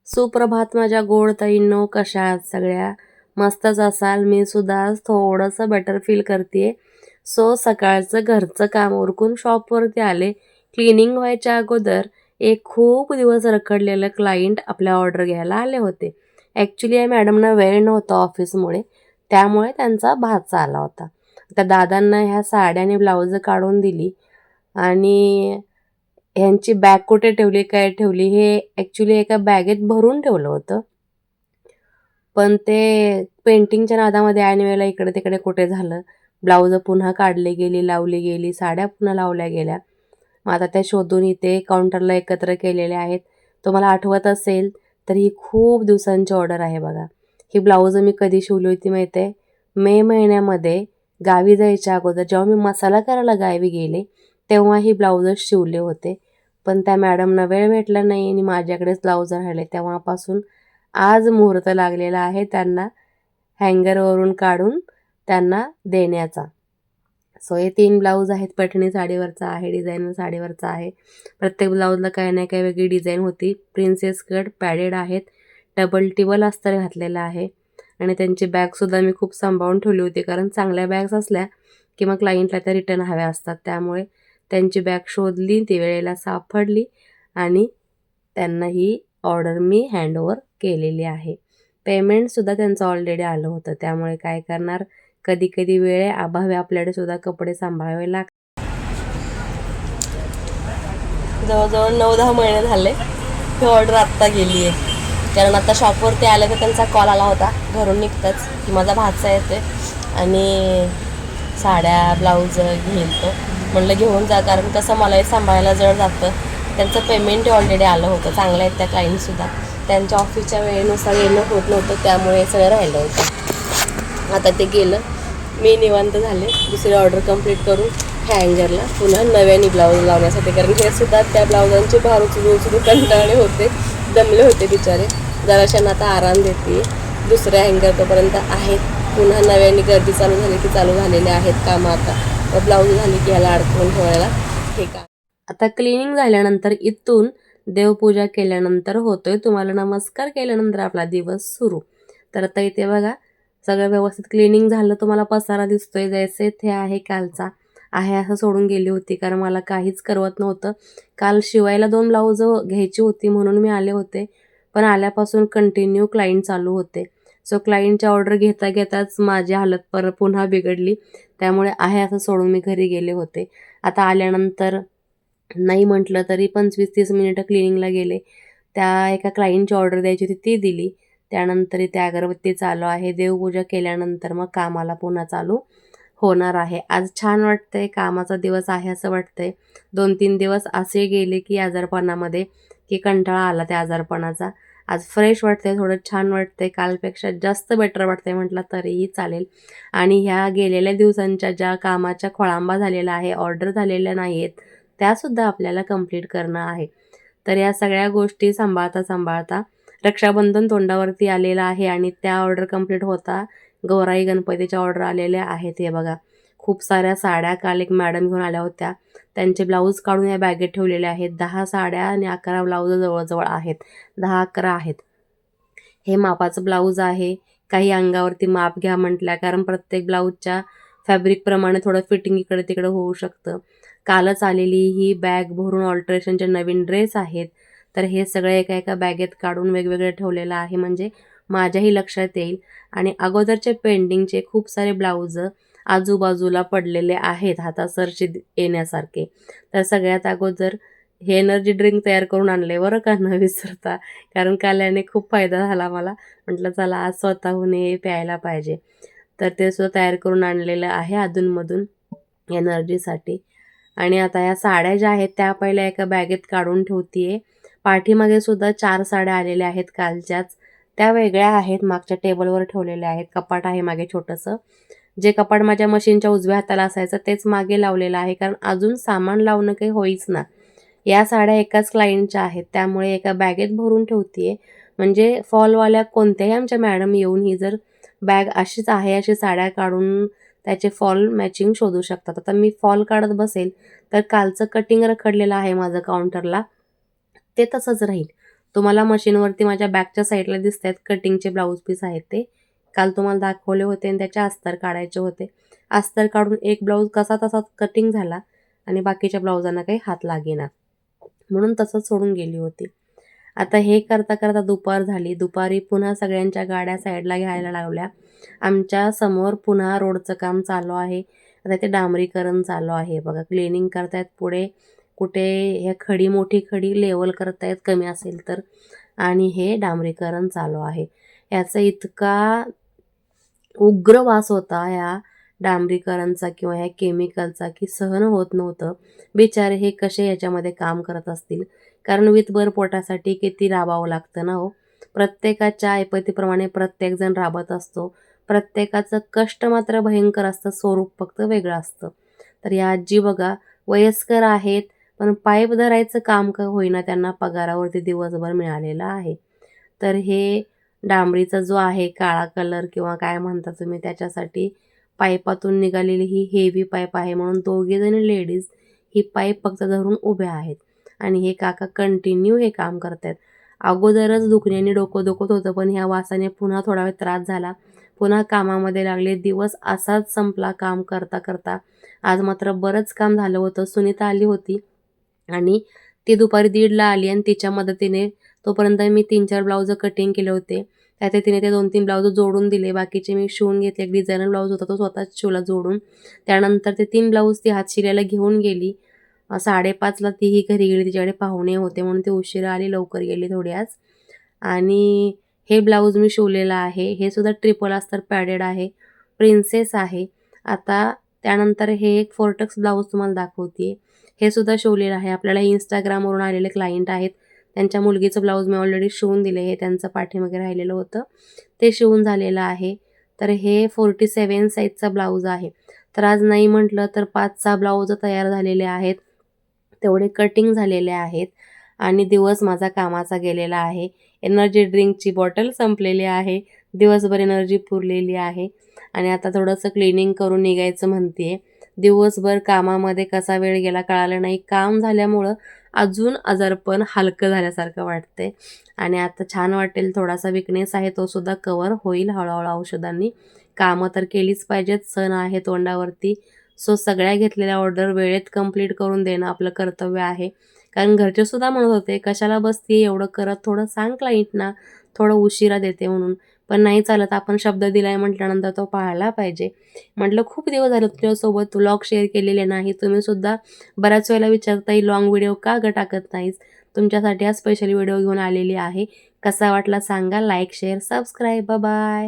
सुप्रभात माझ्या गोड ताईंनो, कशा आहात सगळ्या? मस्तच असाल. मी सुद्धा आज थोडंसं बेटर फील करते. सकाळचं घरचं काम उरकून शॉपवरती आले. क्लिनिंग व्हायच्या अगोदर एक खूप दिवस रखडलेलं क्लायंट आपल्या ऑर्डर घ्यायला आले होते. ॲक्च्युली या मॅडमना वेळ नव्हता ऑफिसमुळे, त्यामुळे त्यांचा भाचा आला होता. त्या दादांना ह्या साड्या आणि ब्लाऊज काढून दिली आणि ह्यांची बॅग कुठे ठेवली, काय ठेवली हे ॲक्च्युली एका बॅगेत भरून ठेवलं होतं. पण ते पेंटिंगच्या नादामध्ये ऐन वेळेला इकडे-तिकडे कुठे झालं. ब्लाउजं पुन्हा काढली गेली, लावली गेली, साड्या पुन्हा लावल्या गेल्या. मग आता त्या शोधून इथे काउंटरला एकत्र केलेल्या आहेत. तुम्हाला आठवत असेल तर ही खूप दिवसांची ऑर्डर आहे बघा. ही ब्लाउजं मी कधी शिवली होती माहिती आहे? मे महिन्यामध्ये गावी जायच्या अगोदर जेव्हा मी मसाला करायला गावी गेले, तेव्हा ही ब्लाउजं शिवले होते. पण त्या मॅडमना वेळ भेटला नाही आणि माझ्याकडेच ब्लाऊज राहिले. तेव्हापासून आज मुहूर्त लागलेला आहे त्यांना हँगरवरून काढून त्यांना देण्याचा. हे 3 ब्लाऊज आहेत. पैठणी साडीवरचा आहे, डिझायनर साडीवरचा आहे. प्रत्येक ब्लाऊजला काही ना काही वेगळी डिझाईन होती. प्रिन्सेस कट पॅडेड आहेत. डबल टिबल अस्तर घातलेलं आहे आणि त्यांची बॅगसुद्धा मी खूप सांभाळून ठेवली होती, कारण चांगल्या बॅग्स असल्या की मग क्लायंटला त्या रिटर्न हव्या असतात. त्यामुळे त्यांची बॅग शोधली, ती वेळेला सापडली आणि त्यांना ही ऑर्डर मी हँडओव्हर केलेली आहे. पेमेंटसुद्धा त्यांचं ऑलरेडी आलं होतं. त्यामुळे काय करणार, कधी-कधी वेळेअभावी आपल्याकडे सुद्धा कपडे सांभाळावे लागतात. जवळजवळ 9-10 महिने झाले ही ऑर्डर आत्ता गेली आहे. कारण आता शॉपवरती आलं तर त्यांचा कॉल आला होता घरून निघताच की माझा भाचा येते आणि साड्या ब्लाऊज घेईल तो. म्हणलं घेऊन जा, कारण कसं मलाही सांभाळायला जड जातं. त्यांचं पेमेंट ऑलरेडी आलं होतं. चांगलं आहेत त्या क्लायंटसुद्धा. त्यांच्या ऑफिसच्या वेळेनुसार येणं होत नव्हतं, त्यामुळे सगळं राहिलं होतं. आता ते गेलं. मी निवांत झाले दुसरी ऑर्डर कंप्लीट करून हँगरला पुन्हा नव्याने ब्लाऊज लावण्यासाठी, कारण हे सुद्धा त्या ब्लाऊजांचे भार उचलून कंटाळले होते, दमले होते बिचारे. जराशांना आता आराम देते. दुसऱ्या हँगर तोपर्यंत आहेत. पुन्हा नव्याने गर्दी चालू झाली की चालू झालेले आहेत कामं. आता ब्लाऊज झाली की ह्याला अडकवून ठेवायला हे काम. आता क्लिनिंग झाल्यानंतर इथून देवपूजा केल्यानंतर होतोय तुम्हाला नमस्कार केल्यानंतर आपला दिवस सुरू. तर आता इथे बघा सगळं व्यवस्थित क्लिनिंग झालं. तुम्हाला पसारा दिसतोय, जैसे ते आहे कालचा आहे असं सोडून गेली होती, कारण मला काहीच करवत नव्हतं. काल शिवायला 2 ब्लाऊजं घ्यायची होती म्हणून मी आले होते, पण आल्यापासून कंटिन्यू क्लायंट चालू होते. क्लायंटच्या ऑर्डर घेता घेताच माझी हालत पुन्हा बिघडली. त्यामुळे आहे असं सोडून मी घरी गेले होते. आता आल्यानंतर नाही म्हटलं तरी 25-30 मिनिटं क्लिनिंगला गेले. त्या एका क्लायंटची ऑर्डर द्यायची होती ती दिली. त्यानंतर इथे अगरबत्ती चालू आहे. देवपूजा केल्यानंतर मग कामाला पुन्हा चालू होणार आहे. आज छान वाटतंय, कामाचा दिवस आहे असं वाटतंय. 2-3 दिवस असे गेले की आजारपणामध्ये की कंटाळा आला त्या आजारपणाचा. आज फ्रेश वाटतंय, थोडं छान वाटतंय. कालपेक्षा जास्त बेटर वाटतंय म्हटलं तरीही चालेल. आणि ह्या गेलेल्या दिवसांच्या ज्या कामाच्या खोळंबा झालेला आहे, ऑर्डर झालेल्या नाही आहेत, त्यासुद्धा आपल्याला कंप्लीट करणं आहे. तर या सगळ्या गोष्टी सांभाळता रक्षाबंधन तोंडावरती आलेलं आहे आणि त्या ऑर्डर कंप्लीट होता गौराई गणपतीच्या ऑर्डर आलेल्या आहेत. हे बघा खूप साऱ्या साड्या काल एक मॅडम घेऊन आल्या होत्या. त्यांचे ब्लाऊज काढून या बॅगेत ठेवलेले आहेत. 10 साड्या आणि 11 ब्लाऊज जवळजवळ आहेत. 10-11 आहेत. हे मापाचं ब्लाऊज आहे. काही अंगावरती माप घ्या म्हटल्या, कारण प्रत्येक ब्लाऊजच्या फॅब्रिकप्रमाणे थोडं फिटिंग इकडे-तिकडे होऊ शकतं. कालच आलेली ही बॅग भरून ऑल्टरेशनचे नवीन ड्रेस आहेत. तर हे सगळं एका बॅगेत काढून वेगवेगळं ठेवलेलं आहे, म्हणजे माझ्याही लक्षात येईल. आणि अगोदरचे पेंडिंगचे खूप सारे ब्लाऊज आजूबाजूला पडलेले आहेत हातासरशी येण्यासारखे. तर सगळ्यात अगोदर हे एनर्जी ड्रिंक तयार करून आणले बरं का, न विसरता, कारण काल याने खूप फायदा झाला मला. म्हटलं चला आज स्वतःहून हे प्यायला पाहिजे. तर ते सुद्धा तयार करून आणलेलं आहे अधूनमधून एनर्जीसाठी. आणि आता या साड्या ज्या आहेत त्या पहिल्या एका बॅगेत काढून ठेवते. पाठीमागे सुद्धा 4 साड्या आलेल्या आहेत कालच्याच. त्या वेगळ्या आहेत, मागच्या टेबलवर ठेवलेल्या आहेत. कपाट आहे मागे छोटंसं. जे कपाट माझ्या मशीनच्या उजव्या हाताला असायचं तेच मागे लावलेलं आहे, कारण अजून सामान लावणं काही होईच ना. या साड्या एकाच क्लायंटच्या आहेत, त्यामुळे एका बॅगेत भरून ठेवते. म्हणजे फॉलवाल्या कोणत्याही आमच्या मॅडम येऊन ही जर बॅग अशीच आहे अशी साड्या काढून त्याचे फॉल मॅचिंग शोधू शकतात. आता मी फॉल काढत बसेल तर कालचं कटिंग रखडलेलं आहे माझं काउंटरला, ते तसंच राहील. तुम्हाला मशीनवरती माझ्या बॅकच्या साईडला दिसत आहेत कटिंगचे ब्लाऊज पीस आहेत ते. काल तुम्हाला दाखवले होते आणि त्याचे अस्तर काढायचे होते. अस्तर काढून एक ब्लाऊज कसा तसा कटिंग झाला आणि बाकीच्या ब्लाऊजांना काही हात लागेना, म्हणून तसंच सोडून गेली होती. आता हे करता करता दुपार झाली. दुपारी पुन्हा सगळ्यांच्या गाड्या साईडला घ्यायला लावल्या. आमच्या समोर पुन्हा रोडचं काम चालू आहे. आता ते डांबरीकरण चालू आहे बघा. क्लिनिंग करतायत पुढे. कुठे हे खडी, मोठी खडी लेवल करतायत कमी असेल तर, आणि हे डांबरीकरण चालू आहे. याचा इतका उग्र वास होता ह्या डांबरीकरणचा किंवा ह्या केमिकलचा की सहन होत नव्हतं. बिचारे हे कसे याच्यामध्ये काम करत असतील, कारण वितभर पोटासाठी किती राबावं लागतं ना हो. प्रत्येकाच्या ऐपतीप्रमाणे प्रत्येकजण राबत असतो. प्रत्येकाचं कष्ट मात्र भयंकर असतं, स्वरूप फक्त वेगळं असतं. तर या आजी बघा वयस्कर आहेत, पण पाईप धरायचं काम का होईना त्यांना पगारावरती दिवसभर मिळालेलं आहे. तर हे डांबरीचा जो आहे काळा कलर किंवा काय म्हणता तुम्ही, त्याच्यासाठी पाईपातून निघालेली ही हेवी पाईप आहे, म्हणून दोघीजणी लेडीज ही पाईप फक्त धरून उभ्या आहेत आणि हे काका कंटिन्यू हे काम करतायत. अगोदरच दुखण्याने डोकं दुखत होतं, पण ह्या वासाने पुन्हा थोडा वेळ त्रास झाला. पुन्हा कामामध्ये लागले. दिवस असाच संपला काम करता करता. आज मात्र बरंच काम झालं होतं. सुनीता आली होती आणि ती दुपारी 1:30ला आली आणि तिच्या मदतीने तोपर्यंत मी 3-4 ब्लाऊज कटिंग केले होते. त्यात तिने ते 2-3 ब्लाऊज जोडून दिले. बाकीचे मी शिवून घेतले. एक डिझायनर ब्लाऊज होता तो स्वतःच शिवला जोडून. त्यानंतर ते 3 ब्लाऊज ती हात शिलायला घेऊन गेली. 5:30ला तीही घरी गेली. तिच्याकडे पाहुणे होते म्हणून ती उशिरा आली, लवकर गेली थोडी आज. आणि हे ब्लाऊज मी शिवलेलं आहे. हे सुद्धा ट्रिपल अस्तर पॅडेड आहे, प्रिन्सेस आहे. आता त्यानंतर हे एक फोर्टक्स ब्लाऊज तुम्हाला दाखवते. हे सुद्धा शिवलेलं आहे. आपल्याला Instagramवरून आलेले क्लायंट आहेत. त्यांच्या मुलगीचं ब्लाऊज मी ऑलरेडी शिवून दिले. हे त्यांचं पाठीमागे राहिलेलं होतं, ते शिवून झालेलं आहे. तर हे 47 साईजचा ब्लाऊज आहे. तर आज नाही म्हटलं तर 5-6 ब्लाऊज तयार झालेले आहेत. तेवढे कटिंग झालेले आहेत आणि दिवस माझा कामाचा गेलेला आहे. एनर्जी ड्रिंकची बॉटल संपलेली आहे. दिवसभर एनर्जी पुरलेली आहे आणि आता थोडंसं क्लिनिंग करून निघायचं म्हणते. दिवसभर कामामध्ये कसा वेळ गेला कळालं नाही. काम झाल्यामुळं अजून आजारपण हलकं झाल्यासारखं वाटते आणि आता छान वाटेल. थोडासा विकनेस आहे तो सुद्धा कवर होईल हळूहळू औषधांनी. कामं तर केलीच पाहिजेत, सण आहे तोंडावरती. सो सगळ्या घेतलेल्या ऑर्डर वेळेत कंप्लीट करून देणं आपलं कर्तव्य आहे. कारण घरचे सुद्धा म्हणत होते, कशाला बसते एवढं करत, थोडं सांग क्लायंटना, थोडं उशिरा देते म्हणून. पण नाही चालत, आपण शब्द दिलाय म्हटल्यानंतर तो पाळला पाहिजे. म्हटलं खूप दिवस झाले तुझ्यासोबत व्लॉग शेअर केलेले नाही. तुम्ही सुद्धा बऱ्याच वेळेला विचारता, ही लॉंग व्हिडिओ का टाकत नाहीस. तुमच्यासाठी हा स्पेशल व्हिडिओ घेऊन आलेली आहे. कसा वाटला सांगा. Like, share, subscribe. बाय.